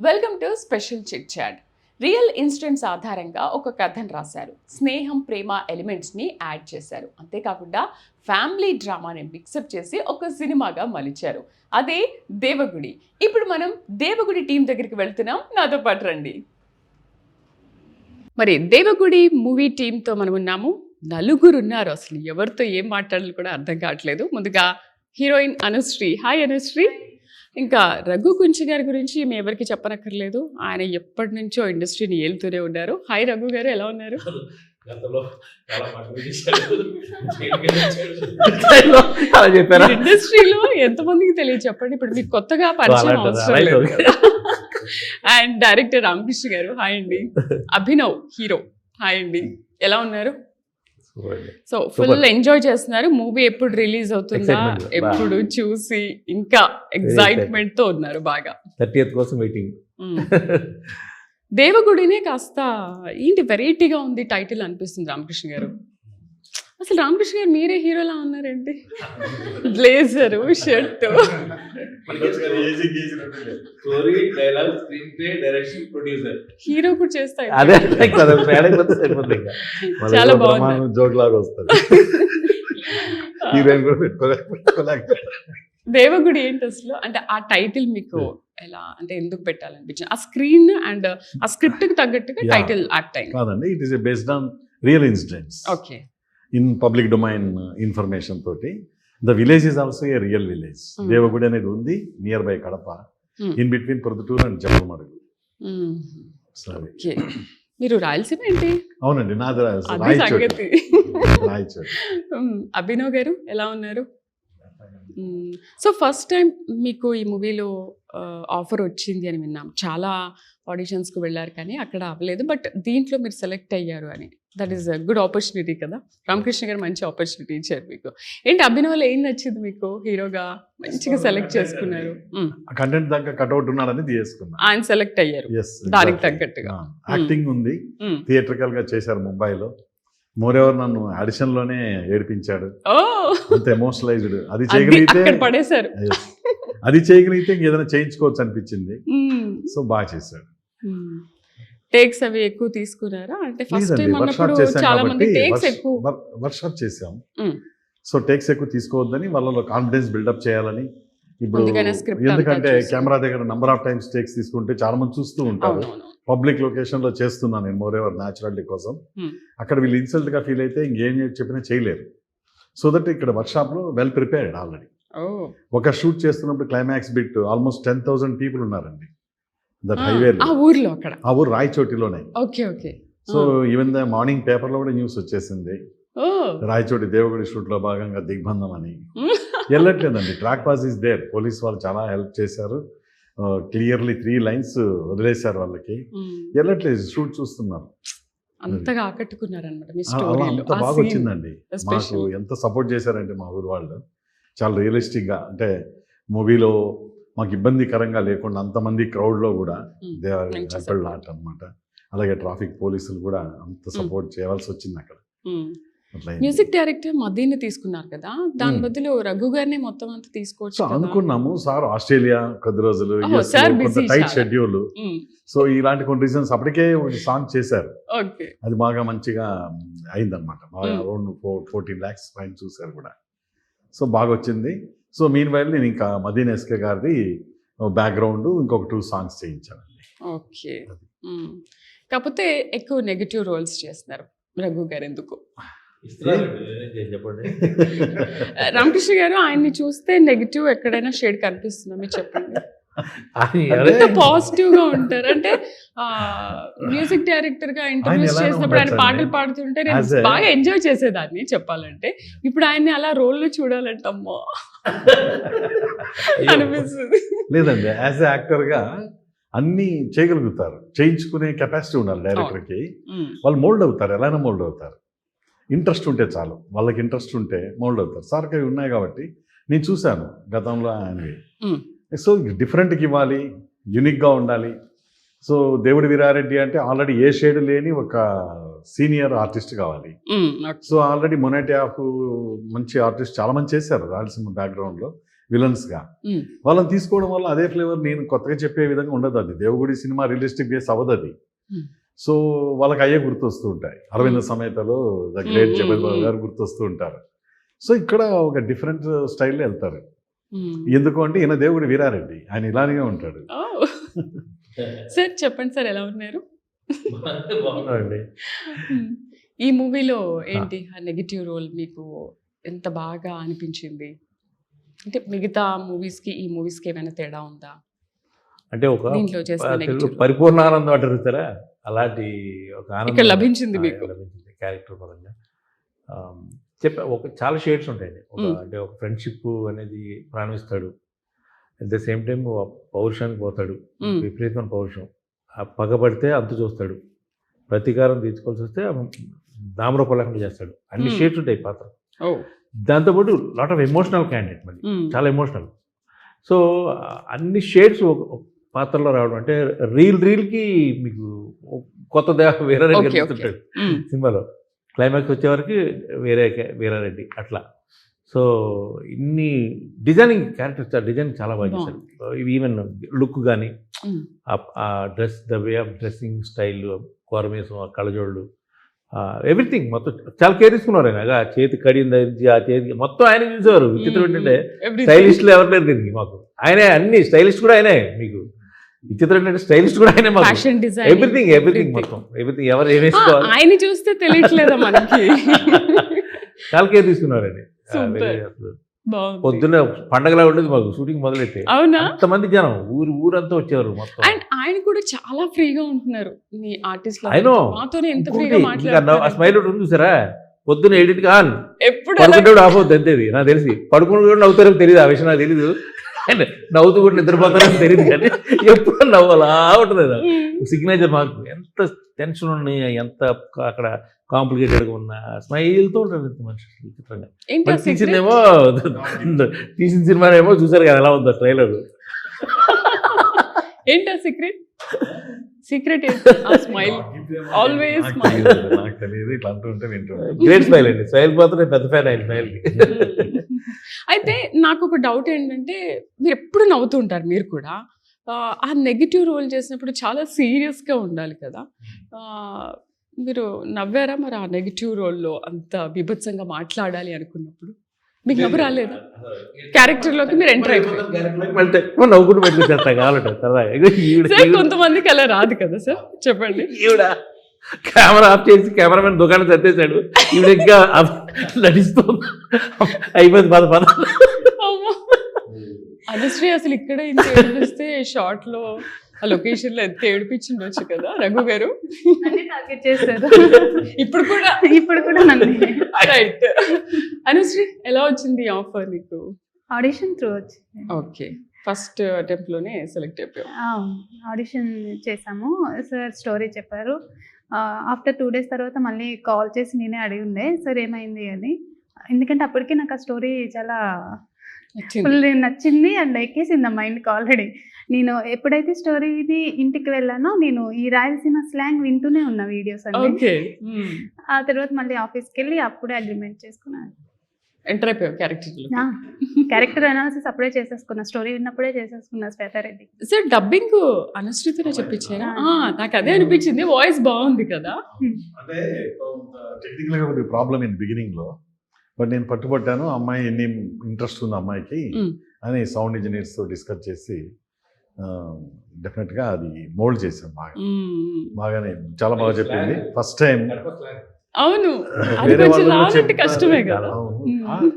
Welcome to special chit chat. Real incidents ఆధారంగా ఒక కథను రాశారు. స్నేహం, ప్రేమ ఎలిమెంట్స్ని యాడ్ చేశారు. అంతేకాకుండా ఫ్యామిలీ డ్రామాని మిక్సప్ చేసి ఒక సినిమాగా మలిచారు. అదే దేవగుడి. ఇప్పుడు మనం దేవగుడి టీం దగ్గరికి వెళ్తున్నాం. నాతో పాటు రండి. మరి దేవగుడి మూవీ టీంతో మనం ఉన్నాము. నలుగురు ఉన్నారు. అసలు ఎవరితో ఏం మాట్లాడాలి కూడా అర్థం కావట్లేదు. ముందుగా హీరోయిన్ అనుశ్రీ. హాయ్ అనుశ్రీ. ఇంకా రఘు కుంచి గారి గురించి మేము ఎవరికి చెప్పనక్కర్లేదు. ఆయన ఎప్పటి నుంచో ఇండస్ట్రీని ఏలుతూనే ఉన్నారు. హాయ్ రఘు గారు, ఎలా ఉన్నారు? ఇండస్ట్రీలో ఎంతమందికి తెలియదు చెప్పండి. ఇప్పుడు మీకు కొత్తగా పరిచయం అవసరం లేదు. అండ్ డైరెక్టర్ రామకృష్ణ గారు, హాయ్ అండి. అభినవ్ హీరో, హాయ్ అండి. ఎలా ఉన్నారు? సో ఫుల్ ఎంజాయ్ చేస్తున్నారు. మూవీ ఎప్పుడు రిలీజ్ అవుతుందా ఎప్పుడు చూసి ఇంకా ఎక్సైట్మెంట్ తో ఉన్నారు బాగా. 30th కోసం వెయిటింగ్. దేవగుడినే కాస్త ఏంటి వెరైటీగా ఉంది టైటిల్ అనిపిస్తుంది రామకృష్ణ గారు. అసలు రామకృష్ణ గారు మీరే హీరోలా ఉన్నారండి. Blazer, shirt. హీరో కూడా చేస్తాయి. చాలా బాగుంది. దేవగుడి ఏంటి అసలు? అంటే ఆ టైటిల్ మీకు ఎలా, అంటే ఎందుకు పెట్టాలనిపించింది? ఆ స్క్రీన్ అండ్ ఆ స్క్రిప్ట్ కి తగ్గట్టుగా టైటిల్ యాక్ట్ అయింది కాదండి. It is based on real incidents. Okay. In public domain information తోటి. The village is also a real village. Devagudi అనేది ఉంది near by Kadapa, in between Proddatur and Jammalamadugu. సరే, మీరు రాయలసీమ ఏంటి? అవునండి, నాది రాయచోటి. అభినవ్ గారు ఎలా ఉన్నారు? సో ఫస్ట్ టైం మీకు ఈ మూవీలో ఆఫర్ వచ్చింది అని విన్నాం. చాలా ఆడిషన్స్కి వెళ్ళారు కానీ అక్కడ అవ్వలేదు, బట్ దీంట్లో మీరు సెలెక్ట్ అయ్యారు అని. That is a good opportunity కదా. రామకృష్ణ గారు మంచి ఆపర్చునిటీ ఇచ్చారు మీకు. ఏంటి అభినవ్లో ఏం నచ్చింది మీకు? హీరోగా మంచిగా సెలెక్ట్ చేసుకున్నారు. కంటెంట్ దగ్గర కట్అవుట్ ఉన్నాడని తీసుకున్నా. ఆయన సెలెక్ట్ అయ్యారు దానికి తగ్గట్టుగా. యాక్టింగ్ ఉంది, థియేట్రికల్ గా చేశారు ముంబైలో. మోరెవర్ నన్ను ఆడిషన్ లోనే ఏడిపించాడు. అంత ఎమోషనలైజ్డ్. అది చేయగలిగితే ఏదైనా చేయించుకోవచ్చు అనిపించింది. సో బాగా చేశాడు. టేక్స్ అవి ఎక్కువ తీసుకున్నారా? అంటే ఫస్ట్ టైం అన్నప్పుడు చాలా మంది టేక్స్ ఎక్కువ వర్క్షాప్ చేసాం. సో టేక్స్ ఎక్కువ తీసుకోవద్దని, వాళ్ళలో కాన్ఫిడెన్స్ బిల్డప్ చేయాలని. ఇప్పుడు ఎందుకంటే కెమెరా దగ్గర నంబర్ ఆఫ్ టైమ్స్ టేక్స్ తీసుకుంటే చాలా మంది చూస్తూ ఉంటారు. పబ్లిక్ లొకేషన్ లో చేస్తున్నాను నేను మోరెవర్ న్యాచురాలిటీ కోసం. అక్కడ వీళ్ళు ఇన్సల్ట్ గా ఫీల్ అయితే ఇంకేం చెప్పినా చేయలేరు. సో దట్ ఇక్కడ వర్క్షాప్ లో వెల్ ప్రిపేర్డ్ ఆల్రెడీ. ఒక షూట్ చేస్తున్నప్పుడు క్లైమాక్స్ బిట్ ఆల్మోస్ట్ 10,000 పీపుల్ ఉన్నారండి. దట్ హైవే ఆ ఊరు రాయచోటిలోనే. So even the morning paper లో కూడా న్యూస్ వచ్చేసింది, రాయచోటి దేవగుడి షూట్ లో భాగంగా దిగ్బంధం అని. వెళ్ళట్లేదండి, track pass is there. Police వాళ్ళు చాలా హెల్ప్ చేశారు. క్లియర్లీ 3 lines వదిలేశారు వాళ్ళకి. వెళ్ళట్లేదు, షూట్ చూస్తున్నారు. అంతగా ఆకట్టుకున్నారు అనమాట. అంత బాగా వచ్చిందండి. మాకు ఎంత సపోర్ట్ చేశారంటే మా ఊరు వాళ్ళు చాలా రియలిస్టిక్ గా, అంటే మూవీలో మాకు ఇబ్బందికరంగా లేకుండా అంతమంది క్రౌడ్ లో కూడా దే ఆర్ హెల్ప్డ్ లాట్ అనమాట. అలాగే ట్రాఫిక్ పోలీసులు కూడా అంత సపోర్ట్ చేయవలసి వచ్చింది అక్కడ. మ్యూజిక్ డైరెక్టర్ మదీని తీసుకున్నారు కదా, దాని బదులు రఘు గారిని మొత్తం అంతా తీసుకోవచ్చు అనుకున్నాము. సార్ ఆస్ట్రేలియా కొద్ది రోజులు, టైట్ షెడ్యూల్. సో ఇలాంటి కొన్ని రీజన్స్ అప్పటికే ఒక సాంగ్ చేశారు. అది బాగా మంచిగా అయిందనమాట. బాగా అరౌండ్ 14 lakhs పైన చూశారు కూడా. సో బాగా వచ్చింది. సో మీన్ వైల్ నేను ఇంకా మదీన్ ఎస్కే గారిది బ్యాక్గ్రౌండ్ ఇంకొక 2 songs చేయించానండి. ఓకే. కాకపోతే ఎక్కువ నెగటివ్ రోల్స్ చేస్తున్నారు రఘు గారు, ఎందుకు? చెప్పండి. రామకృష్ణ గారు, ఆయన్ని చూస్తే నెగిటివ్ ఎక్కడైనా షేడ్ కనిపిస్తుందా మీరు చెప్పండి? ఎంత పాజిటివ్ గా ఉంటారు అంటే, మ్యూజిక్ డైరెక్టర్ గా ఇంటర్వ్యూస్ చేసినప్పుడు ఆయన పాటలు పాడుతుంటే నేను బాగా ఎంజాయ్ చేసేదాన్ని చెప్పాలంటే. ఇప్పుడు ఆయన్ని అలా రోల్ లో చూడాలంటే అమ్మో అనిపిస్తుంది. లేదండి, యాజ్ ఎ యాక్టర్ గా అన్ని చేయగలుగుతారు. చేయించుకునే కెపాసిటీ ఉండాలి డైరెక్టర్ కి. వాళ్ళు మోల్డ్ అవుతారు, ఎలానో మోల్డ్ అవుతారు. ఇంట్రెస్ట్ ఉంటే చాలు, వాళ్ళకి ఇంట్రెస్ట్ ఉంటే మోల్డ్ అవుతారు. సార్కి అవి ఉన్నాయి కాబట్టి నేను చూశాను గతంలో ఆయనవి. సో డిఫరెంట్గా ఇవ్వాలి, యూనిక్గా ఉండాలి. సో దేవుడి వీరారెడ్డి అంటే ఆల్రెడీ ఏ షేడ్ లేని ఒక సీనియర్ ఆర్టిస్ట్ కావాలి. సో ఆల్రెడీ మొనాటి ఆఫ్ మంచి ఆర్టిస్ట్ చాలా మంది చేశారు రాయలసీమ బ్యాక్గ్రౌండ్లో. విలన్స్గా. వాళ్ళని తీసుకోవడం వల్ల అదే ఫ్లేవర్ నేను కొత్తగా చెప్పే విధంగా ఉండదు. అది దేవుగుడి సినిమా రియలిస్టిక్ బేస్ అవ్వదు అది. సో వాళ్ళకి అయ్యే గుర్తొస్తూ ఉంటాయి. అరవింద సమేతలో ద గ్రేట్ జబల్ బాబు గారు గుర్తొస్తూ ఉంటారు. సో ఇక్కడ ఒక డిఫరెంట్ స్టైల్లో వెళ్తారు. ఎందుకు అంటే ఈయన దేవుడి వీరారెడ్డి, ఆయన ఇలానే ఉంటాడు. సార్ చెప్పండి సార్, ఎలా ఉన్నారు? బాగున్నాయండి. ఈ మూవీలో ఏంటి ఆ నెగిటివ్ రోల్ మీకు ఎంత బాగా అనిపించింది? అంటే మిగతా మూవీస్కి ఈ మూవీస్కి ఏమైనా తేడా ఉందా? అంటే ఒక దీంట్లో చేసిన నెగిటివ్ పరిపూర్ణ ఆనందం అంటారు, అలాంటి ఒక ఆనందం ఇక్కడ లభించింది మీకు. లభించింది క్యారెక్టర్ పరంగా. ఒక చాలా షేడ్స్ ఉంటాయండి. అంటే ఒక ఫ్రెండ్షిప్ అనేది ప్రాణిస్తాడు, అట్ ద సేమ్ టైం పౌరుషానికి పోతాడు, విపరీతమైన పౌరుషం. ఆ పగబడితే అంతు చూస్తాడు, ప్రతీకారం తీర్చుకోవాల్సి వస్తే నామరూపలేకుండా చేస్తాడు. అన్ని షేడ్స్ ఉంటాయి పాత్ర. దాంతోపాటు లాట్ ఆఫ్ ఎమోషనల్ క్యాండిడేట్, మళ్ళీ చాలా ఎమోషనల్. సో అన్ని షేడ్స్ పాత్రలో రావడం అంటే రీల్కి మీకు కొత్త దేహ వీరారెడ్డి కనిపిస్తుంటాడు సినిమాలో. క్లైమాక్స్ వచ్చేవరకు వీరారెడ్డి అట్లా. సో ఇన్ని డిజైనింగ్ క్యారెక్టర్స్, డిజైన్ చాలా బాగా చేశారు. ఈవెన్ లుక్ కానీ, ఆ dress, the way of dressing style, కోరమేసం, ఆ కళ్ళజోళ్ళు, ఎవ్రీథింగ్ మొత్తం చాలా కేర్ తీసుకున్నారు. ఆయన చేతి కడిగిన దగ్గర ఆ చేతి మొత్తం ఆయన చూసేవారు. విచిత్రం ఏంటంటే స్టైలిస్టులు ఎవరు లేరు దీనికి మాకు. ఆయనే అన్ని, స్టైలిస్ట్ కూడా ఆయనే. మీకు విచిత్రం ఏంటంటే స్టైలిస్ట్ కూడా ఆయనే మాకు. ఎవ్రీథింగ్ మొత్తం ఎవ్రీథింగ్ ఎవరు ఏం వేసుకోవాలి ఆయన చూస్తే తెలియట్లేదా మనకి? చాలా కేర్ తీసుకున్నారండి. పొద్దున్న పండగలా ఉండేది మాకు షూటింగ్ మొదలైతే. అవునా? అంతమంది జనం, ఊరంతా వచ్చేవారు మొత్తం. అండ్ ఆయన కూడా చాలా ఫ్రీగా ఉంటున్నారు మీ ఆర్టిస్ట్. స్మైల్ ఉంది చూసారా, పొద్దున్న 8కి ఆన్, ఎప్పుడు పడుకుంటే ఆఫ్ అవుతుంది అంతేది. నాకు తెలిసి పడుకుని కూడా నవ్వుతారో తెలియదు, ఆ విషయం నాకు తెలీదు. నవ్వుతూ కూడా నిద్రపోతారో తెలియదు, కానీ ఎప్పుడు నవ్వాలా ఉంటుంది. సిగ్నేచర్ మాకు ఎంత టెన్షన్ ఉన్నాయి, ఎంత అక్కడ కాంప్లికేటెడ్గా ఉన్న స్మైల్తో ఉంటారు ఇంత మనిషి. విచిత్రంగా తీసిన సినిమానేమో చూసారు కదా ఎలా ఉందో ట్రైలర్. ఏంటా secret? Secret smile, always smile. నాకు తెలియదు, ఇట్లా అంటుంటే వింటుంటే. గ్రేట్ స్మైల్ అండి, స్మైల్ పోతే పెద్ద ఫ్యాన్ అయింది స్మైల్కి. అయితే నాకు ఒక డౌట్ ఏంటంటే, మీరు ఎప్పుడు నవ్వుతూ ఉంటారు మీరు కూడా. ఆ నెగిటివ్ రోల్ చేసినప్పుడు చాలా సీరియస్గా ఉండాలి కదా. మీరు నవ్వారా మరి ఆ నెగిటివ్ రోల్లో? అంత బీభత్సంగా మాట్లాడాలి అనుకున్నప్పుడు మీకు నవ్వు రాలేదా? క్యారెక్టర్లోకి మీరు ఎంటర్ అయిపోయారు. నవ్వుకుంటూ పెట్టుకొచ్చేస్తా కావాలంటే. కొంతమందికి అలా రాదు కదా సార్, చెప్పండి. ఈవిడ కెమెరా ఆఫ్ చేసి కెమెరామెన్ దుకాణం సర్దేశాడు, ఈవిడ ఇంకా నటిస్తూ అయిపోయింది. పద అనుశ్రీ అసలు ఇక్కడ ఇంత ఏడిపిస్తే షార్ట్ లో ఆ లొకేషన్ లో ఎంత ఏడిపించిండొచ్చు కదా రఘు గారు. ఇప్పుడు కూడా రైట్. అనుశ్రీ, ఎలా వచ్చింది ఆఫర్ నీకు? ఆడిషన్ త్రూ వచ్చింది. ఓకే, ఫస్ట్ అటెంప్ట్ లోనే సెలెక్ట్ అయిపోయావు. ఆడిషన్ చేసాము, సార్ స్టోరీ చెప్పారు. ఆఫ్టర్ 2 days తర్వాత మళ్ళీ కాల్ చేసి నేనే అడిగి ఉండే సార్ ఏమైంది అని. ఎందుకంటే అప్పటికే నాకు ఆ స్టోరీ చాలా ఫుల్ నచ్చింది అండ్ ఎక్కేసింది ఆ మైండ్కి ఆల్రెడీ. నేను ఎప్పుడైతే స్టోరీని ఇంటికి వెళ్ళానో, నేను ఈ రాయలసీమ స్లాంగ్ వింటూనే ఉన్నా వీడియోస్ అన్ని. ఆ తర్వాత మళ్ళీ ఆఫీస్కి వెళ్ళి అప్పుడే అగ్రిమెంట్ చేసుకున్నాను, ఎంటర్ అయిపోయావు క్యారెక్టర్. క్యారెక్టర్ అనాలిసిస్ అప్పుడే చేసేసుకున్నా, స్టోరీ విన్నప్పుడే చేసేసుకున్నా. శ్వేతారెడ్డి సార్ డబ్బింగ్ అనుశ్రీతోనే చెప్పించారా? నాకు అదే అనిపించింది, వాయిస్ బాగుంది కదా. అంటే టెక్నికల్గా కొద్దిగా ప్రాబ్లం ఇన్ బిగినింగ్ లో, బట్ నేను పట్టుబట్టాను. అమ్మాయి ఎన్ని ఇంట్రెస్ట్ ఉంది అమ్మాయికి అని సౌండ్ ఇంజనీర్స్తో డిస్కస్ చేసి డెఫినెట్గా అది మోల్డ్ చేసాం. బాగానే చాలా బాగా చెప్పింది. ఫస్ట్ టైం అవును, వేరే వాళ్ళు కష్టమే కదా.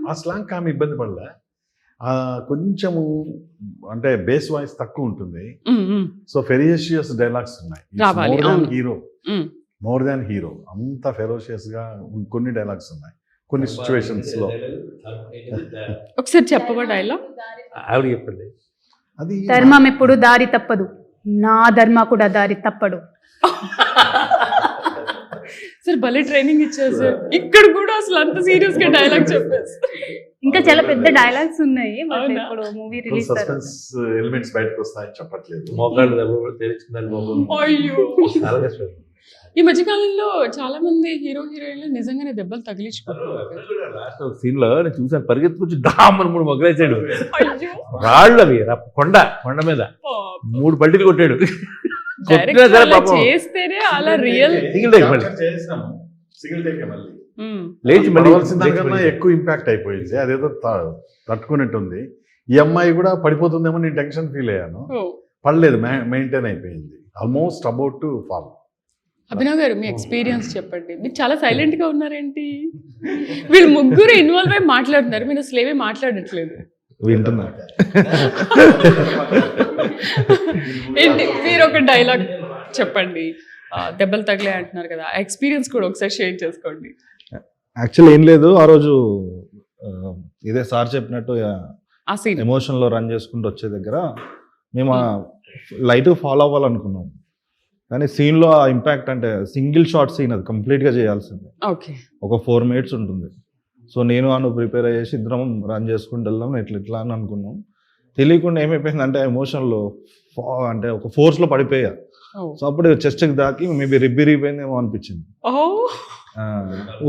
ఆ స్లాంగ్ ఆమె ఇబ్బంది పడలే. కొంచెము అంటే బేస్ వాయిస్ తక్కువ ఉంటుంది. సో ఫెరోషియస్ డైలాగ్స్ ఉన్నాయి. మోర్ దాన్ హీరో అంత ఫెరోషియస్ గా కొన్ని డైలాగ్స్ ఉన్నాయి కొన్ని సిచ్యువేషన్స్ లో. ఒకసారి చెప్పవా డైలాగ్? ఆవిడ చెప్పండి. అది ధర్మం ఎప్పుడు దారి తప్పదు, నా ధర్మ కూడా దారి తప్పడు. సార్ భలే ట్రైనింగ్ ఇచ్చారు సార్. ఇక్కడ కూడా అసలు అంత సీరియస్ గా డైలాగ్ చెప్పేసి. ఇంకా చాలా పెద్ద డైలాగ్స్ ఉన్నాయి. ఇప్పుడు మూవీ రిలీజ్ సస్పెన్స్ ఎలిమెంట్స్ బయటకు వస్తాయని చెప్పట్లేదు. మోకాళ్ళు తెరుచుకుందని అయ్యో ఈ మధ్యకాలంలో చాలా మంది హీరో హీరోయిన్లు నిజంగానే దెబ్బలు తగిలించుకుంటారు. లాస్ట్ ఒక సీన్ లో నేను చూసాను, పరిగెత్తుకొచ్చి డామని 3 మొగ్గలేసాడు. అయ్యో, రాళ్ళు అవి కొండ మీద 3 పల్టీలు కొట్టాడు. కొట్టినా సరే పాపం చేస్తేనే అలా రియల్. సింగిల్ టేక్ మళ్ళీ సింగిల్ టేక్ మళ్ళీ లేచి పడవలసిన దానికన్నా ఎక్కువ ఇంపాక్ట్ అయిపోయింది. అదేదో తట్టుకున్నట్టుంది. ఈ అమ్మాయి కూడా పడిపోతుందేమో నేను టెన్షన్ ఫీల్ అయ్యాను. పడలేదు, మెయింటైన్ అయిపోయింది. Almost about to fall. Abhinav గారు మీ ఎక్స్పీరియన్స్ చెప్పండి. మీరు చాలా సైలెంట్ గా ఉన్నారేంటి? వీళ్ళు ముగ్గురు ఇన్వాల్వ్ అయి మాట్లాడుతున్నారు, మీరు అసలు ఏమీ మాట్లాడట్లేదు. వింటున్నా. ఏంటి మీరు ఒక డైలాగ్ చెప్పండి. దెబ్బలు తగిలే అంటున్నారు కదా, ఎక్స్పీరియన్స్ కూడా ఒకసారి షేర్ చేసుకోండి. యాక్చువల్లీ ఏం లేదు, ఆ రోజు ఇదే సార్ చెప్పినట్టు ఆ సీన్ ఎమోషన్లో రన్ చేసుకుంటూ వచ్చే దగ్గర మేము లైట్ ఫాలో అవ్వాలనుకున్నాం. కానీ సీన్లో ఆ ఇంపాక్ట్ అంటే సింగిల్ షాట్ సీన్, అది కంప్లీట్గా చేయాల్సిందే. ఓకే, ఒక 4 minutes ఉంటుంది. సో నేను ప్రిపేర్ అయ్యేసి ఇద్దరం రన్ చేసుకుంటూ వెళ్దాం ఇట్లా అని అనుకున్నాం. తెలియకుండా ఏమైపోయిందంటే ఎమోషన్లో అంటే ఒక ఫోర్స్లో పడిపోయా. సో అప్పుడు చెస్ట్కి దాకి మేబీ రిబ్బిరిగిపోయిందేమో అనిపించింది.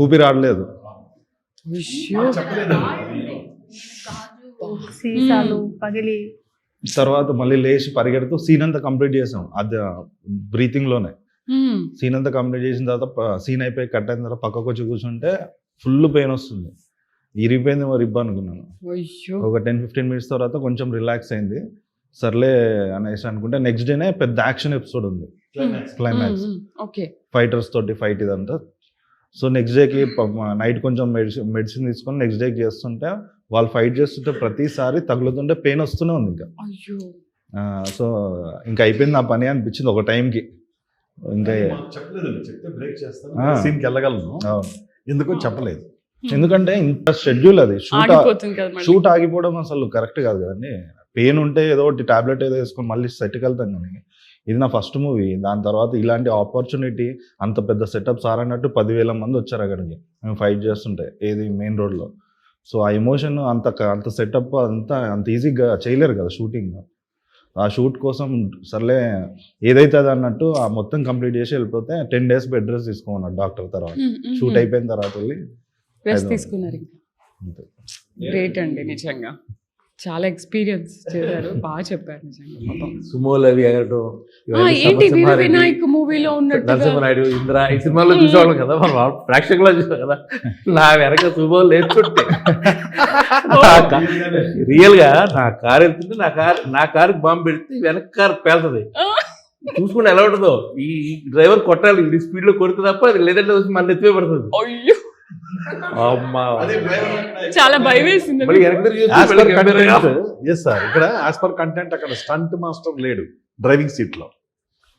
ఊపిరి ఆడలేదు. సీసాలు పగిలి తర్వాత మళ్ళీ లేచి పరిగెడుతూ సీన్ అంతా కంప్లీట్ చేసాం. అది బ్రీతింగ్లోనే సీన్ అంతా కంప్లీట్ చేసిన తర్వాత సీన్ అయిపోయి కట్ అయిన తర్వాత పక్కకు వచ్చి కూర్చుంటే ఫుల్ పెయిన్ వస్తుంది. ఇరిగిపోయిందేమో రిబ్బ అనుకున్నాను. ఒక 10-15 minutes తర్వాత కొంచెం రిలాక్స్ అయింది. సర్లే అనేసి అనుకుంటే నెక్స్ట్ డేనే పెద్ద యాక్షన్ ఎపిసోడ్ ఉంది, క్లైమాక్స్. ఫైటర్స్ తోటి ఫైట్ ఇదంతా. సో నెక్స్ట్ డేకి నైట్ కొంచెం మెడిసిన్ తీసుకొని నెక్స్ట్ డేకి చేస్తుంటే వాళ్ళు ఫైట్ చేస్తుంటే ప్రతిసారి తగులుతుంటే పెయిన్ వస్తూనే ఉంది. ఇంకా సో ఇంకా అయిపోయింది నా పని అనిపించింది ఒక టైంకి. ఇంకా సీన్కి వెళ్ళగలను, ఎందుకో చెప్పలేదు. ఎందుకంటే ఇంత షెడ్యూల్, అది షూట్ ఆగిపోవడం అసలు కరెక్ట్ కాదు కదండి. పెయిన్ ఉంటే ఏదో ఒకటి టాబ్లెట్ ఏదో వేసుకొని మళ్ళీ సెట్కి వెళ్తాం. కానీ ఇది నా ఫస్ట్ మూవీ. దాని తర్వాత ఇలాంటి ఆపర్చునిటీ, అంత పెద్ద సెటప్ సార్ అన్నట్టు 10,000 మంది వచ్చారు అక్కడికి మేము ఫైట్ చేస్తుంటే, ఏది మెయిన్ రోడ్లో. సో ఆ ఎమోషన్ అంత సెటప్ అంత ఈజీగా చేయలేరు కదా షూటింగ్. ఆ షూట్ కోసం సర్లే ఏదైతే అది అన్నట్టు ఆ మొత్తం కంప్లీట్ చేసి వెళ్ళిపోతే 10 days బెడ్ రెస్ట్ తీసుకోమన్నాడు డాక్టర్. తర్వాత షూట్ అయిపోయిన తర్వాత వెళ్ళి రెస్ట్ తీసుకున్నారు. గ్రేట్ అండి, నిజంగా చాలా ఎక్స్పీరియన్స్ చేశారు, బాగా చెప్పారు నిజంగా. సుమోలు అవి ఎగరటం, ఏంటి వీర వినాయక్ మూవీలో ఉన్నట్టు నరసింహనాయుడు, ఇంద్ర ఈ సినిమాలో చూసేవాళ్ళం కదా, మనం ప్రేక్షకుల్లో చూసాం కదా. నా వెనక సుమోలు లేచుంటే రియల్ గా నా కారు వెళ్తుంటే నా కారుకి బాంబు పెడితే వెనక కారు పేలుతుంది. చూసుకుంటే ఎలా ఉంటుందో, ఈ డ్రైవర్ కొట్టాలి, ఇది స్పీడ్ లో కొడుతుంది తప్ప అది లేదంటే వచ్చి మన ఎత్తివే పడుతుంది. చాలా భయం వేసింది. ఇక్కడ యాజ్ పర్ కంటెంట్ అక్కడ స్టంట్ మాస్టర్ లేడు డ్రైవింగ్ సీట్ లో,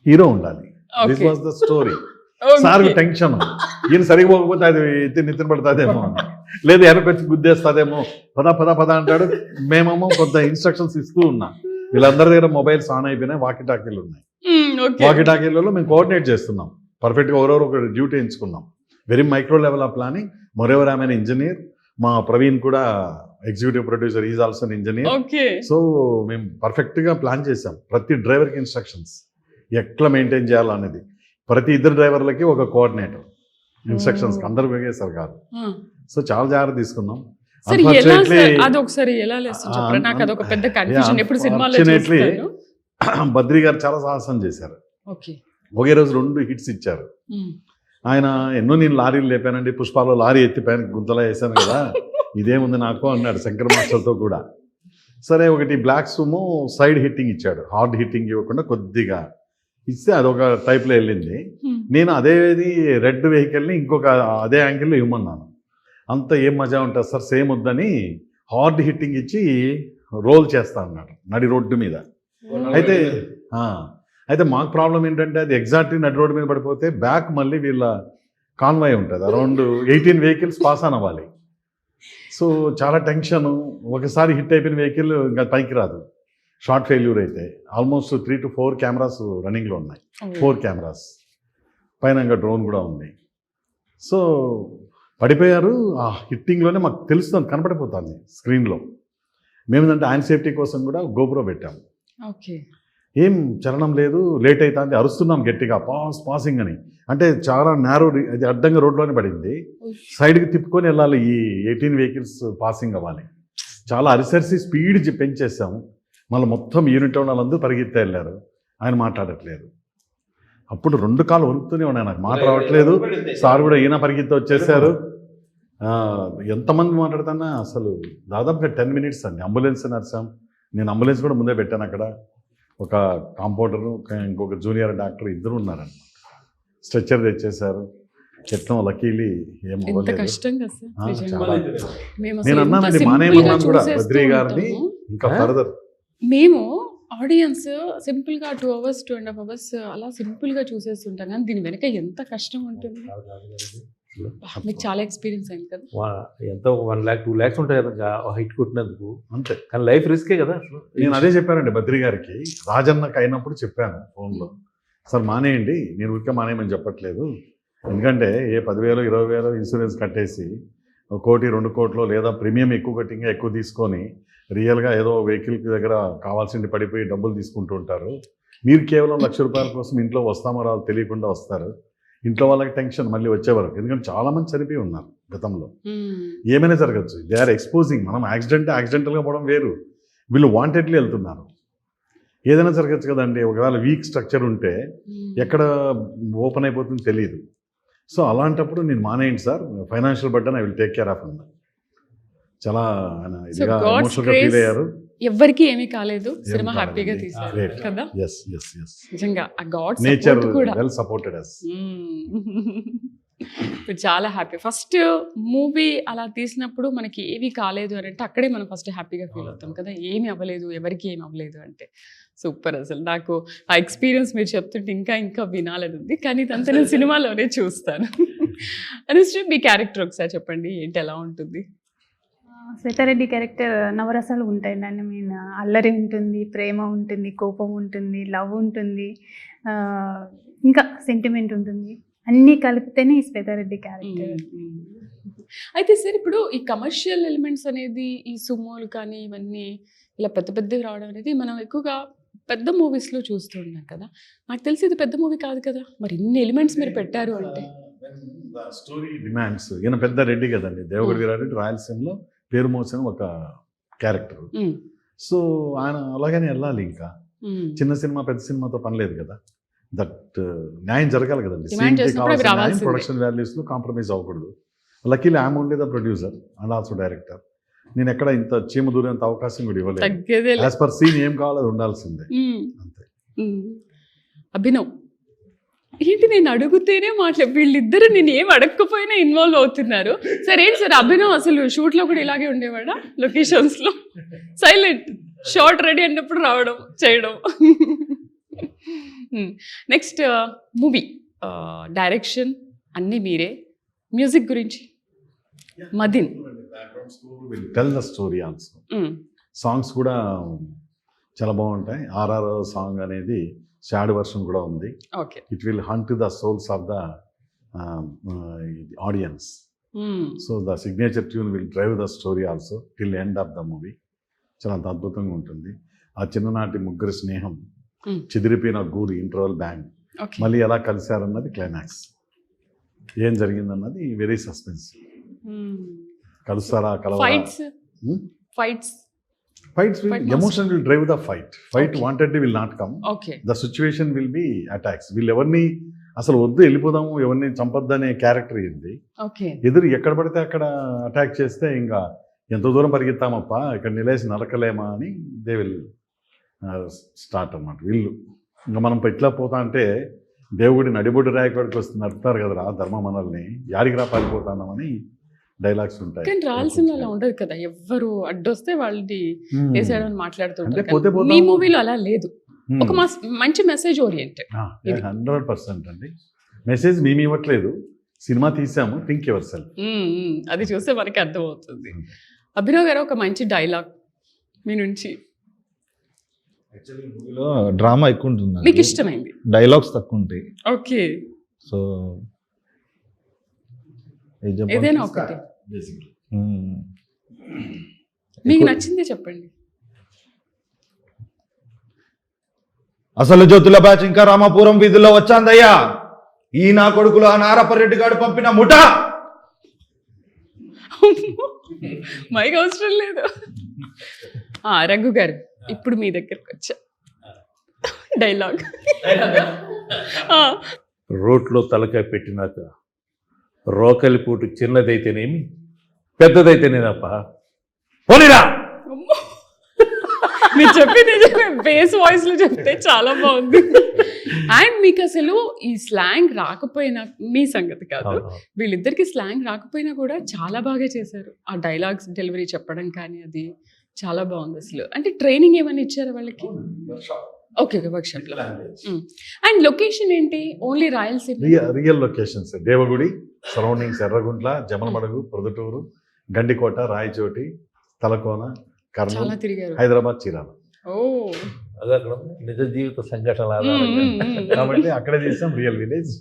హీరో ఉండాలి. This was the story. Sir tension, ఈయన సరిపోకపోతే అది నిద్ర పడుతుందేమో, లేదు వెనకొచ్చి గుద్దేస్తుందేమో, పద అంటాడు. మేమేమో కొంత ఇన్స్ట్రక్షన్స్ ఇస్తూ ఉన్నాం. వీళ్ళందరి దగ్గర మొబైల్స్ ఆన్ అయిపోయినాయి, వాకీ టాకీలు ఉన్నాయి. వాకీ టాకీలలో మేము కోఆర్డినేట్ చేస్తున్నాం పర్ఫెక్ట్గా, ఎవరెవరు ఒక డ్యూటీ ఎంచుకున్నాం. Very micro level of planning. Moreover I'm an engineer. మా ప్రవీణ్ కూడా executive producer, is also an engineer. So మేము పర్ఫెక్ట్గా ప్లాన్ చేసాం. ప్రతి డ్రైవర్కి ఇన్స్ట్రక్షన్స్ ఎట్లా మెయింటైన్ చేయాలనేది, ప్రతి ఇద్దరు డ్రైవర్లకి ఒక కోఆర్డినేటర్ ఇన్స్ట్రక్షన్స్ అందరు వేగేశారు కాదు. సో చాలా జాగ్రత్త తీసుకున్నాం. బద్రీ గారు చాలా సాహసం చేశారు. ఒకే రోజు 2 hits ఇచ్చారు. ఆయన ఎన్నో నేను లారీలు లేపానండి, పుష్పాలో లారీ ఎత్తిపోయాను, గుంతలా వేసాను కదా, ఇదేముంది నాకు అన్నాడు శంకర్ మాస్టర్తో కూడా. సరే ఒకటి బ్లాక్ సుమో సైడ్ హిట్టింగ్ ఇచ్చాడు, హార్డ్ హిట్టింగ్ ఇవ్వకుండా కొద్దిగా ఇస్తే అదొక టైప్లో వెళ్ళింది. నేను అదేది రెడ్ వెహికల్ని ఇంకొక అదే యాంగిల్లో ఇవ్వమన్నాను. అంత ఏం మజా ఉంటుంది సార్, సేమ్ వద్దని హార్డ్ హిట్టింగ్ ఇచ్చి రోల్ చేస్తా అన్నాడు నడి రోడ్డు మీద. అయితే మాకు ప్రాబ్లం ఏంటంటే అది ఎగ్జాక్ట్లీ నడి రోడ్డు మీద పడిపోతే బ్యాక్ మళ్ళీ వీళ్ళ కాన్వాయ్ ఉంటుంది, అరౌండ్ 18 vehicles పాస్ ఆన్ అవ్వాలి. సో చాలా టెన్షన్. ఒకసారి హిట్ అయిపోయిన వెహికల్ ఇంకా పైకి రాదు, షార్ట్ ఫెయిల్యూర్ అయితే. ఆల్మోస్ట్ 3 to 4 cameras రన్నింగ్లో ఉన్నాయి, 4 cameras పైన ఇంకా డ్రోన్ కూడా ఉంది. సో పడిపోయారు. ఆ హిట్టింగ్లోనే మాకు తెలుస్తుంది, కనపడిపోతుంది స్క్రీన్లో. మేమేంటంటే ఆయన సేఫ్టీ కోసం కూడా గోప్రో పెట్టాము. ఏం చలనం లేదు, లేట్ అవుతుంది, అరుస్తున్నాం గట్టిగా పాసింగ్ అని. అంటే చాలా నేరో, అది అడ్డంగా రోడ్లోనే పడింది, సైడ్కి తిప్పుకొని వెళ్ళాలి, ఈ 18 వెహికల్స్ పాసింగ్ అవ్వాలి. చాలా అరిసరిసి స్పీడ్ పెంచేసాము. మళ్ళీ మొత్తం యూనిట్ వాళ్ళందరూ పరిగెత్తే వెళ్ళారు, ఆయన మాట్లాడట్లేదు. అప్పుడు 2 కాళ్ళు వణుకుతూనే ఉన్నాయి, నాకు మాట రావట్లేదు. సార్ కూడా ఈయన పరిగెత్తి వచ్చేసారు. ఎంతమంది మాట్లాడుతున్నా అసలు దాదాపుగా 10 మినిట్స్ అండి. అంబులెన్స్ నడిచాం, నేను అంబులెన్స్ కూడా ముందే పెట్టాను అక్కడ. ఒక కాంపౌండరు, ఇంకొక జూనియర్ డాక్టర్ ఇద్దరు ఉన్నారన్నమాట. స్ట్రెచ్చర్ తెచ్చేసారు. ఎట్లా లక్కీలీ ఏం అవ్వలేదు. నేను అన్నానండి మానేయమన్నాను కూడా బద్రీ గారిని, ఇంకా ఫర్దర్ మేము ఆడియన్స్ సింపుల్గా 2 hours 2.5 hours అలా సింపుల్గా చూసేస్తుంటాం, కానీ దీని వెనక ఎంత కష్టం ఉంటుంది. మీకు చాలా ఎక్స్పీరియన్స్ అయింది కదా. ఎంత 1 lakh 2 lakhs ఉంటాయి కదా హిట్ కొట్టినందుకు, అంతే. కానీ లైఫ్ రిస్కే కదా. నేను అదే చెప్పానండి బద్రీ గారికి, రాజన్నకు అయినప్పుడు చెప్పాను ఫోన్లో, సార్ మానేయండి, నేను ఊరికే మానేయమని చెప్పట్లేదు. ఎందుకంటే ఏ 10,000 20,000 ఇన్సూరెన్స్ కట్టేసి 1 కోటి 2 కోట్లు లేదా ప్రీమియం ఎక్కువ కట్టి ఇంకా ఎక్కువ తీసుకొని రియల్గా ఏదో వెహికల్ దగ్గర కావాల్సింది పడిపోయి డబ్బులు తీసుకుంటూ ఉంటారు. మీరు కేవలం ₹1,00,000 కోసం ఇంట్లో వస్తామో రాదు తెలియకుండా వస్తారు. ఇంట్లో వాళ్ళకి టెన్షన్ మళ్ళీ వచ్చేవరకు, ఎందుకంటే చాలా మంది చనిపోయి ఉన్నారు గతంలో. ఏమైనా జరగచ్చు, దే ఆర్ ఎక్స్పోజింగ్. మనం యాక్సిడెంటల్గా పోవడం వేరు, వీళ్ళు వాంటెడ్లీ వెళ్తున్నారు. ఏదైనా జరగచ్చు కదండి. ఒకవేళ వీక్ స్ట్రక్చర్ ఉంటే ఎక్కడ ఓపెన్ అయిపోతుందో తెలియదు. సో అలాంటప్పుడు నేను మానేయండి sir, financial burden I will take care of అన్న. చాలా ఇదిగా ఎమోషనల్గా ఫీల్ అయ్యారు. ఎవరికి ఏమీ కాలేదు, సినిమా హ్యాపీగా తీశారు కదా. నిజంగా ఆ గాడ్ నేచర్ కూడా వెల్ సపోర్టెడ్ us. చాలా హ్యాపీ. ఫస్ట్ మూవీ అలా తీసినప్పుడు మనకి ఏవి కాలేదు అని అంటే అక్కడే మనం ఫస్ట్ హ్యాపీగా ఫీల్ అవుతాం కదా, ఏమి అవ్వలేదు, ఎవరికి ఏమి అవ్వలేదు అంటే. సూపర్. అసలు నాకు ఆ ఎక్స్పీరియన్స్ మీరు చెప్తుంటే ఇంకా ఇంకా వినాలని ఉంది, కానీ ఇదంతా నేను సినిమాలోనే చూస్తాను. అనుశ్రీ, మీ క్యారెక్టర్ ఒకసారి చెప్పండి, ఏంటి ఎలా ఉంటుంది? శ్వేతారెడ్డి క్యారెక్టర్ నవరసాలు ఉంటాయి. దాన్ని మీన్ అల్లరి ఉంటుంది, ప్రేమ ఉంటుంది, కోపం ఉంటుంది, లవ్ ఉంటుంది, ఇంకా సెంటిమెంట్ ఉంటుంది. అన్నీ కలిపితేనే ఈ శ్వేతారెడ్డి క్యారెక్టర్. అయితే సార్, ఇప్పుడు ఈ కమర్షియల్ ఎలిమెంట్స్ అనేది ఈ సుమోలు కానీ ఇవన్నీ ఇలా పెద్ద పెద్దవి రావడం అనేది మనం ఎక్కువగా పెద్ద మూవీస్లో చూస్తూ ఉన్నాం కదా. నాకు తెలిసి ఇది పెద్ద మూవీ కాదు కదా, మరి ఇన్ని ఎలిమెంట్స్ మీరు పెట్టారు అంటే. Story demands. ఈయన పెద్ద రెడ్డి కదండి, దేవగడి వీరారెడ్డి రాయలసీమలో పేరు మోసిన ఒక క్యారెక్టర్. సో ఆయన అలాగనే వెళ్ళాలి. ఇంకా చిన్న సినిమా పెద్ద సినిమాతో పని లేదు కదా. దట్ న్యాయం జరగాలి కదండి. ప్రొడక్షన్ వాల్యూస్లో కాంప్రమైజ్ అవ్వకూడదు. Luckily I'm only the producer and also director. నేను ఎక్కడ ఇంత చీమ దూరేంత అవకాశం కూడా ఇవ్వలేదు. యాజ్ పర్ సీన్ ఏం కావాలో అది ఉండాల్సిందే, అంతే. అభినవ్, ఏంటి నేను అడుగుతేనే వీళ్ళిద్దరు నేను ఏం అడగకపోయినా ఇన్వాల్వ్ అవుతున్నారు. సరే ఏంటి సార్, అభినవ్ అసలు షూట్లో కూడా ఇలాగే ఉండేవాడా? లొకేషన్స్లో సైలెంట్, షార్ట్ రెడీ అన్నప్పుడు రావడం చేయడం. నెక్స్ట్ మూవీ డైరెక్షన్ అన్నీ మీరే. మ్యూజిక్ గురించి Madin tell the story also. Songs కూడా చాలా బాగుంటాయి. ఆర్ఆర్ సాంగ్ అనేది సాడ్ వర్షన్ కూడా ఉంది. It will hunt the souls of the audience. So the signature tune will drive the story also till end of the movie. చాలా అద్భుతంగా ఉంటుంది. ఆ చిన్ననాటి ముగ్గురు స్నేహం, చెదిరిపోయిన గూరి ఇంటర్వల్ బ్యాండ్ మళ్ళీ ఎలా కలిశారన్నది క్లైమాక్స్. ఏం జరిగిందన్నది వెరీ సస్పెన్స్. కలుస్తారా కలవరా? Fights will, emotion will drive the fight. Fight wantedly will not come. The situation will be attacks. వీళ్ళు ఎవరిని అసలు వద్దు వెళ్ళిపోదాము, ఎవరిని చంపొద్దనే క్యారెక్టర్ ఇది. ఎదురు ఎక్కడ పడితే అక్కడ అటాక్ చేస్తే ఇంకా ఎంత దూరం పరిగెత్తామప్ప, ఇక్కడ నిలేసి నరకలేమా అని దే విల్ స్టార్ట్ అన్నమాట. వీళ్ళు ఇంకా మనం ఇట్లా పోతా అంటే దేవుడి నడిబొడ్డు రాయకడికి వస్తుంది, నడుపుతారు కదరా ధర్మ మనల్ని, యాడికి రా పారిపోతామని డైలాగ్స్ ఉంటాయి. కానీ రాయలసీమలో ఉండదు కదా, ఎవ్వరు అడ్డొస్తే వాళ్ళని వేసేయడం మాట్లాడుతుంటారు. మీ మూవీలో అలా లేదు, ఒక మంచి మెసేజ్ ఓరియంటెడ్. 100% అండి. మెసేజ్ మేము ఇవ్వట్లేదు, సినిమా తీసాము, థింక్ యువర్ సెల్ఫ్. అది చూస్తే మనకి అర్థమవుతుంది. అభినవ్ గారు, ఒక మంచి డైలాగ్ మీ నుంచి. యాక్చువల్లీ మూవీలో డ్రామా ఎక్కువ ఉంటుంది, మీకు ఇష్టమైంది, డైలాగ్స్ తక్కువ ఉంటాయి. ఓకే, సో ఏదైనా ఒకటి మీకు నచ్చిందే చెప్పండి. అసలు జ్యోతుల బ్యాచ్ ఇంకా రామాపురం వీధుల్లో వచ్చాందయ్యా. ఈ నా కొడుకులు ఆ నారపరెడ్డి గారు పంపిన ముఠ. మైక్ అవసరం లేదు. రఘు గారు, ఇప్పుడు మీ దగ్గరకు వచ్చా. డైలాగ్. రోట్లో తలకాయ పెట్టినాక రోకలి పూటు చిన్నదైతేనేమి పెద్దదైతేనేనప్ప పోనీరా. మీరు చెప్పింది బేస్ వాయిస్ లో చెప్తే చాలా బాగుంది. అండ్ మీకు అసలు ఈ స్లాంగ్ రాకపోయినా, మీ సంగతి కాదు, వీళ్ళిద్దరికి స్లాంగ్ రాకపోయినా కూడా చాలా బాగా చేశారు. ఆ డైలాగ్స్ డెలివరీ చెప్పడం కానీ అది చాలా బాగుంది అసలు. అంటే ట్రైనింగ్ ఏమైనా ఇచ్చారా వాళ్ళకి? ఓకే, వర్క్షాప్ లో. అండ్ లొకేషన్ ఏంటి? Only Rayalaseema? Real locations Devagudi surroundings, Erraguntla, Jammalamadugu, Proddatur, Gandikota, Rayachoti, Talakona, Kurnool, చాలా తిరిగారు. హైదరాబాద్, చీరాల. ఓ, అది అక్కడ నిజ జీవిత సంఘటనల ఆధారంగా. కాబట్టి అక్కడే చేసాం రియల్ విలేజ్.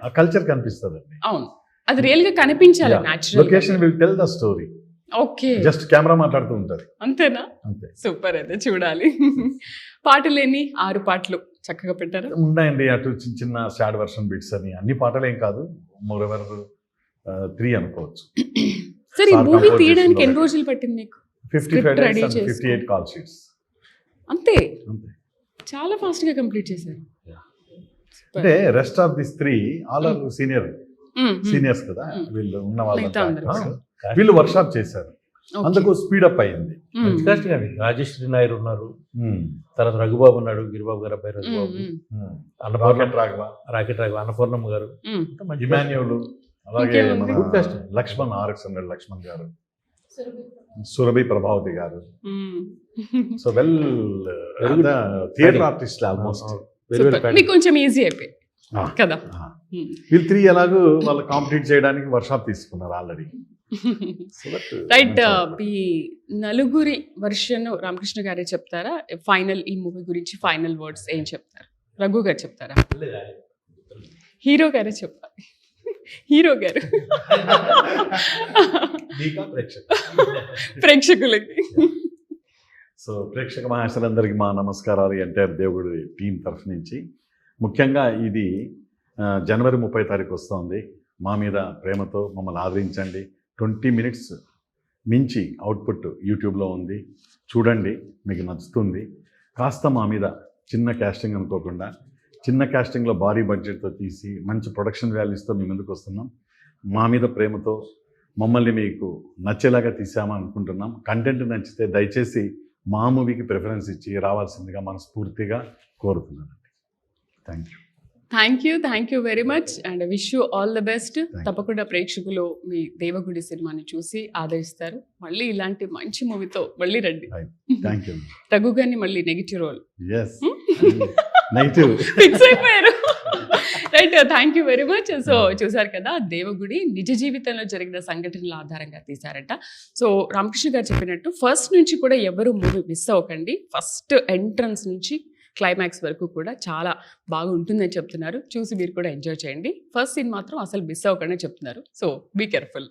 ఆ కల్చర్ కనిపిస్తుంది అండి. అవును, అది రియల్ గా కనిపించాలి. Location will tell the story. Okay, just camera మాట్లాడుతూ ఉంటది అంతేనా? అంతే. సూపర్, అయితే చూడాలి. పాటలేని 6 పాటలు చక్కగా పెట్టారు. ఉన్నాయండి, అటు చిన్న చిన్న సాడ్ వర్షన్ బిట్స్ అని. అన్ని పాటలు ఏం కాదు, మోరెవర్ 3 అనుకోవచ్చు. సరే, ఈ సార్ మూవీ కంపోజ్ తీయడానికి చేసిన ఎన్ని రోజులు పట్టింది మీకు? 55 Script ready days and చేసుకో. 58 కాల్ షీట్స్. అంతే? అంతే. చాలా ఫాస్ట్ గా కంప్లీట్ చేశారు. అంటే rest of this 3 all are seniors కదా, వీళ్ళు ఉన్న మిగతా అందరూ. వాళ్ళు వీళ్ళు వర్క్షాప్ చేశారు, అందుకు స్పీడప్ అయింది. మంచి కాస్టింగ్ అండి. రాజశ్రీ నాయర్ ఉన్నారు, తర్వాత రఘుబాబు ఉన్నాడు, గిరిబాబు గారు అబ్బాయి రఘుబాబు, రాకెట్ రాఘవ, రాకెట్ రాఘవ, అన్నపూర్ణమ్మ గారు, ఇమాన్యుల్, అలాగే ఇంకేముంది? మన Good casting. Laxman, RX100 Laxman గారు, సురభి ప్రభావతి గారు. So well theatre artist almost. మీకు కొంచెం ఈజీ అయిపోయి కదా. వీళ్ళు 3 ఎలాగో వాళ్ళు కాంప్లీట్ చేయడానికి వర్క్షాప్ తీసుకున్నారు ఆల్రెడీ. రైట్, ఈ నలుగురి వర్షన్ రామకృష్ణ గారే చెప్తారా? ఫైనల్, ఈ మూవీ గురించి ఫైనల్ వర్డ్స్ ఏం చెప్తారు? రఘు గారు చెప్తారా? హీరో గారే చెప్పాలి. హీరో గారు ప్రేక్షకులకి. సో ప్రేక్షక మహాశలందరికీ మా నమస్కారాలు. ఎంటైర్ దేవుడి టీం తరఫు నుంచి. ముఖ్యంగా ఇది జనవరి 30 తారీఖు వస్తుంది. మా మీద ప్రేమతో మమ్మల్ని ఆదరించండి. 20 minutes మించి అవుట్పుట్ యూట్యూబ్లో ఉంది, చూడండి, మీకు నచ్చుతుంది. కాస్త మా మీద చిన్న క్యాస్టింగ్ అనుకోకుండా, చిన్న క్యాస్టింగ్లో భారీ బడ్జెట్తో తీసి మంచి ప్రొడక్షన్ వాల్యూస్తో మీ ముందుకు వస్తున్నాం. మా మీద ప్రేమతో మమ్మల్ని మీకు నచ్చేలాగా తీసామని అనుకుంటున్నాం. కంటెంట్ నచ్చితే దయచేసి మా మూవీకి ప్రిఫరెన్స్ ఇచ్చి రావాల్సిందిగా మనస్ఫూర్తిగా కోరుతున్నానండి. Thank you very much and wish you all the best. తప్పకుండా ప్రేక్షకులు మీ దేవగుడి సినిమాని చూసి ఆదరిస్తారు. మళ్ళీ ఇలాంటి మంచి మూవీతో మళ్ళీ రండి. Thank you. రఘు గారిని మళ్ళీ నెగిటివ్ రోల్ నెగిటివ్ ఫిక్స్ అయిపోయారు. Right, thank you very much. So చూసారు కదా, దేవగుడి నిజ జీవితంలో జరిగిన సంఘటనల ఆధారంగా తీశారట. సో రామకృష్ణ గారు చెప్పినట్టు ఫస్ట్ నుంచి కూడా ఎవరు మూవీ మిస్ అవ్వకండి. ఫస్ట్ ఎంట్రన్స్ నుంచి క్లైమాక్స్ వరకు కూడా చాలా బాగా ఉంటుందని చెప్తున్నారు. చూసి మీరు కూడా ఎంజాయ్ చేయండి. ఫస్ట్ సీన్ మాత్రం అసలు మిస్ అవ్వకుండా చెప్తున్నారు. So be careful.